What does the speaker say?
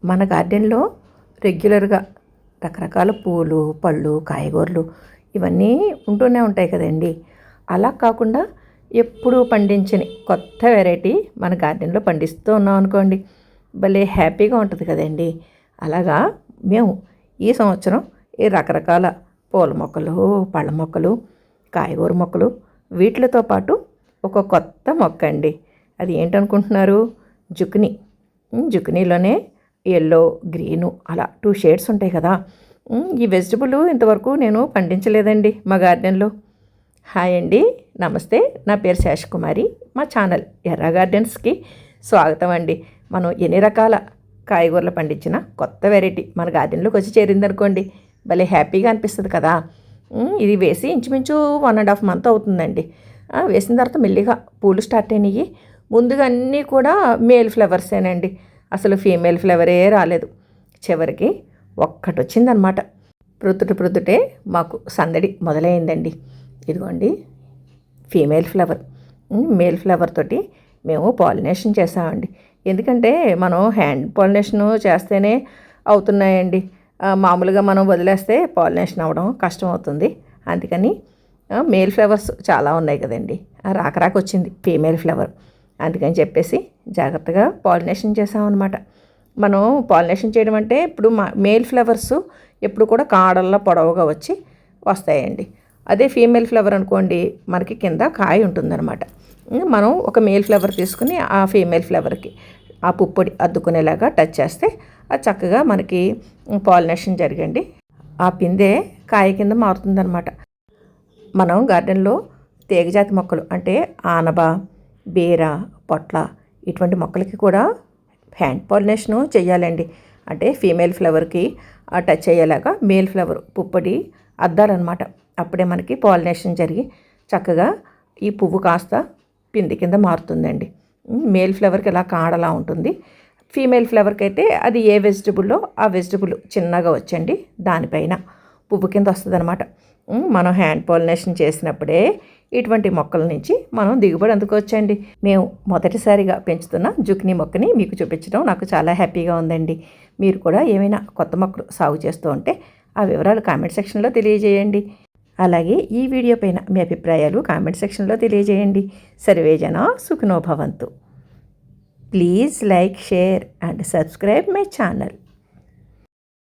మన గార్డెన్లో రెగ్యులర్గా రకరకాల పూలు, పళ్ళు, కాయగూరలు ఇవన్నీ ఉంటూనే ఉంటాయి కదండి. అలా కాకుండా ఎప్పుడూ పండించని కొత్త వెరైటీ మన గార్డెన్లో పండిస్తూ ఉన్నాం అనుకోండి, భలే హ్యాపీగా ఉంటుంది కదండి. అలాగా మేము ఈ సంవత్సరం ఈ రకరకాల పూల మొక్కలు, పళ్ళ మొక్కలు, కాయగూర మొక్కలు వీటితో పాటు ఒక కొత్త మొక్క అండి. అది ఏంటనుకుంటున్నారు? జుకినీ. జుకినీలోనే ఎల్లో, గ్రీను అలా 2 షేడ్స్ ఉంటాయి కదా. ఈ వెజిటబుల్ ఇంతవరకు నేను పండించలేదండి మా గార్డెన్లో. హాయ్ అండి, నమస్తే. నా పేరు శేషకుమారి. మా ఛానల్ ఎర్ర గార్డెన్స్కి స్వాగతం అండి. మనం ఎన్ని రకాల కాయగూరలు పండించిన కొత్త వెరైటీ మన గార్డెన్లోకి వచ్చి చేరిందనుకోండి, భలే హ్యాపీగా అనిపిస్తుంది కదా. ఇది వేసి ఇంచుమించు 1.5 month అవుతుందండి. వేసిన తర్వాత మెల్లిగా పూలు స్టార్ట్ అయినాయి. ముందుగా అన్నీ కూడా మేల్ ఫ్లవర్సేనండి, అసలు ఫీమేల్ ఫ్లవరే రాలేదు. చివరికి ఒక్కటి వచ్చిందనమాట. ప్రొద్దుటే మాకు సందడి మొదలైందండి. ఇదిగోండి ఫీమేల్ ఫ్లవర్. మేల్ ఫ్లవర్ తోటి మేము పాలినేషన్ చేసామండి. ఎందుకంటే మనం హ్యాండ్ పాలినేషన్ చేస్తేనే అవుతున్నాయండి. మామూలుగా మనం వదిలేస్తే పాలినేషన్ అవ్వడం కష్టం అవుతుంది. అందుకని మేల్ ఫ్లవర్స్ చాలా ఉన్నాయి కదండి, రాక వచ్చింది ఫీమేల్ ఫ్లవర్. అందుకని చెప్పేసి జాగ్రత్తగా పాలినేషన్ చేసామన్నమాట. మనం పాలినేషన్ చేయడం అంటే ఇప్పుడు మేల్ ఫ్లవర్స్ ఎప్పుడు కూడా కాడల్లో పొడవుగా వస్తాయండి. అదే ఫీమేల్ ఫ్లవర్ అనుకోండి, మనకి కింద కాయ ఉంటుందన్నమాట. మనం ఒక మేల్ ఫ్లవర్ తీసుకుని ఆ ఫీమేల్ ఫ్లవర్కి ఆ పుప్పొడి అద్దుకునేలాగా టచ్ చేస్తే అది చక్కగా మనకి పాలినేషన్ జరిగండి ఆ పిందె కాయ కింద మారుతుందన్నమాట. మనం గార్డెన్లో తీగజాతి మొక్కలు అంటే ఆనబ, బీర, పొట్ల ఇటువంటి మొక్కలకి కూడా హ్యాండ్ పాలినేషను చేయాలండి. అంటే ఫీమేల్ ఫ్లవర్కి టచ్ అయ్యేలాగా మేల్ ఫ్లవర్ పుప్పొడి అద్దాలన్నమాట. అప్పుడే మనకి పాలినేషన్ జరిగి చక్కగా ఈ పువ్వు కాస్త పిండి కింద మారుతుందండి. మేల్ ఫ్లవర్కి ఇలా కాడలా ఉంటుంది. ఫీమేల్ ఫ్లవర్కి అయితే అది ఏ వెజిటబుల్లో ఆ వెజిటబుల్ చిన్నగా వచ్చండి దానిపైన పువ్వు కింద వస్తుంది అనమాట. మనం హ్యాండ్ పాలినేషన్ చేసినప్పుడే ఇటువంటి మొక్కల నుంచి మనం దిగుబడి అందుకోవచ్చండి. మేము మొదటిసారిగా పెంచుతున్న జుకినీ మొక్కని మీకు చూపించడం నాకు చాలా హ్యాపీగా ఉందండి. మీరు కూడా ఏమైనా కొత్త మొక్కలు సాగు చేస్తూ ఉంటే ఆ వివరాలు కామెంట్ సెక్షన్లో తెలియజేయండి. అలాగే ఈ వీడియో పైన మీ అభిప్రాయాలు కామెంట్ సెక్షన్లో తెలియజేయండి. సర్వే జన సుఖినో భవంతు. Please like, share and subscribe my channel.